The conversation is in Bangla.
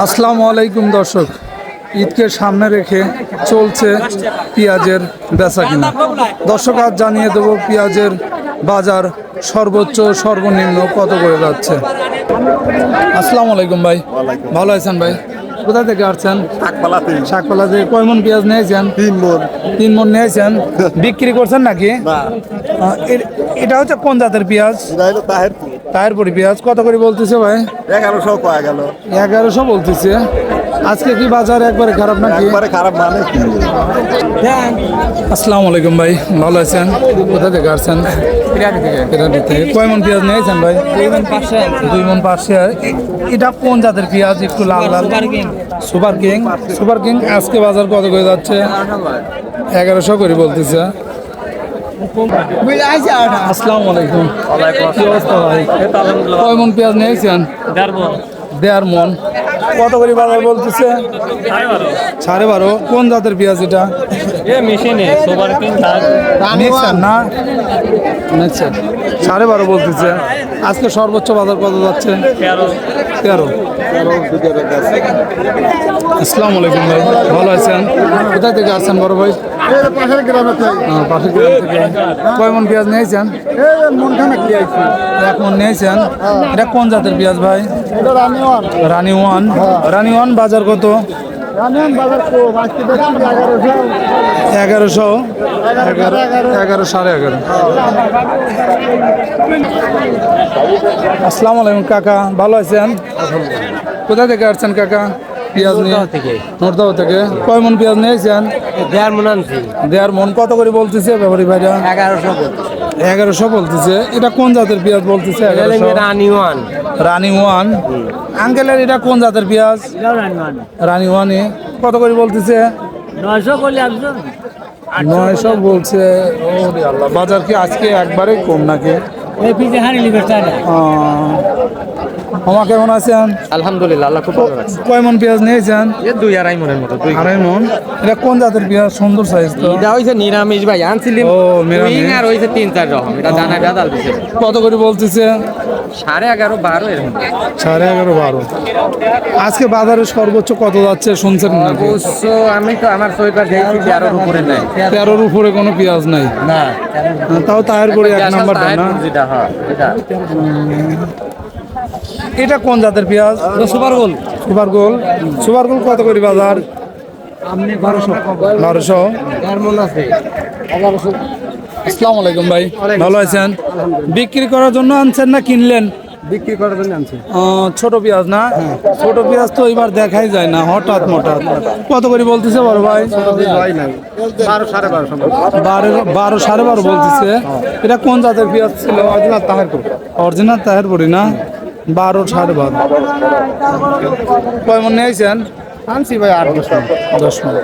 আসসালামু আলাইকুম দর্শক, ঈদকে সামনে রেখে চলছে পেঁয়াজের বেচাকেনা। দর্শক, আজ জানিয়ে দেব পেঁয়াজের বাজার সর্বোচ্চ সর্বনিম্ন কত করে যাচ্ছে। আসসালামু আলাইকুম ভাই, ভালো আছেন ভাই? কোথা থেকে আসছেন? শাকপালা থেকে। কয় মন পেঁয়াজ নিয়েছেন? 3 মণ। 3 মন নিয়েছেন। বিক্রি করছেন নাকি? এটা হচ্ছে কোন জাতের পেঁয়াজ? তাহেরপুরি পেঁয়াজ। কত করে বলতেছে ভাই? 1100 পাওয়া গেল। 1100 বলতেছে। আজকে কি বাজার একবারে খারাপ নাকি? একবারে খারাপ মানে কি? আসসালামু আলাইকুম ভাই, ভালো আছেন? কোথা থেকে আসছেন? পিরাটি থেকে। কয় মন পেঁয়াজ নিয়েছেন ভাই? 2 মন 500। এটা কোন জাতের পেঁয়াজ? একটু লাল লাল। Super king. সুপার কিং আজকে বাজার কত করে যাচ্ছে? 1100 করে বলতেছে। আসসালামু আলাইকুম, কি অবস্থা ভাই? কয় মন পেঁয়াজ নিয়েছেন? 1.5 মন। কত করে বাজার বলতেছে? 12.5। কোন জাতের পেঁয়াজ এটা? নিচ্ছেন না? নিচ্ছেন। 12.5 বলতেছে। আজকে সর্বোচ্চ বাজার কত যাচ্ছে? 13। আসসালামু আলাইকুম ভাই, ভালো আছেন? কোথা থেকে আসছেন বড় ভাই? পাশের গ্রামে থেকে। পাশের গ্রাম থেকে। কয় মন পেঁয়াজ নিয়েছেন? মনখানে কি আইছি? 1 মন নিয়েছেন। এটা কোন জাতের পেঁয়াজ ভাই? এটা রানিওয়ান। রানি ওয়ান। রানি ওয়ান বাজার কত? রানিওয়ান বাজার কম, আজকে দেখছি 1100। 11 সাড়ে 11। আসসালামু আলাইকুম কাকা, ভালো আছেন? কোথা থেকে আসছেন কাকা? পেঁয়াজ নিয়ে নোরদাও থেকে। কয় মন পেঁয়াজ নিয়েছেন? 1.5 মণ আনছি। 1.5 মন। কত করে বলতেছে ব্যাপারী ভাইরা? 1100 বলতেছে। এটা কোন জাতের পেঁয়াজ বলতেছে? 1100। রানিওয়ান। রানি ওয়ান। আঙ্কেলের এটা কোন জাতের পেঁয়াজ? রানি ওয়ানে। কত করে বলতেছে? 900 করলে একজন। 900 বলছে। ওরে আল্লাহ, বাজার কি আজকে একবারে কম নাকি? এই পিছে হানি লিবে চাটা। আমার কেমন আছেন? আলহামদুলিল্লাহ, আল্লাহ খুব ভালো রাখছে। কয় মন পেঁয়াজ নিয়েছেন? 2-2.5 মণের মতো। 2.5 মন। এটা কোন জাতের পেঁয়াজ? সুন্দর সাইজ তো। এটা হইছে নিরামিষ ভাই, আনছিলেন। ও, নিরামিষ। উইং আর হইছে 3-4 রকম। এটা জানা ভেজাল দিছে। কত করে বলতেছে? 11.5-12 এরকম। 11.5 12। আজকে বাজারে সর্বোচ্চ কত যাচ্ছে শুনছেন নাকি? অবশ্য আমি তো আমার সইবার দেখছি 13-র উপরে নাই। 13-র উপরে কোনো পেঁয়াজ নাই। না, তাও তাহেরপুরি 1 নাম্বারটা না? যেটা হয় এটা। এটা কোন জাতের পেঁয়াজ? সুপার গোল। সুপার গোল। সুপার গোল কত করে বাজার? আপনি 1200। 1200। 1.5 মণ আছে। আসসালামু আলাইকুম ভাই, ভালো আছেন? বিক্রি করার জন্য আনছেন না কিনলেন? বিক্রি করার জন্য আনছি। ছোট পেঁয়াজ না? ছোট পেঁয়াজ তো এবার দেখাই যায় না, হঠাৎ মঠাৎ। কত করে বলতেছে বড় ভাই? 12 12.5। 12 সাড়ে 12 বলতেছে। এটা কোন জাতের পেঁয়াজ ছিল? অরিজিনাল তাহেরপুর। অরিজিনাল তাহেরপুরি না? 12 সাড়ে 12। কয় মন নিয়েছেন? আনছি ভাই 8-10 মণ। 10 মন।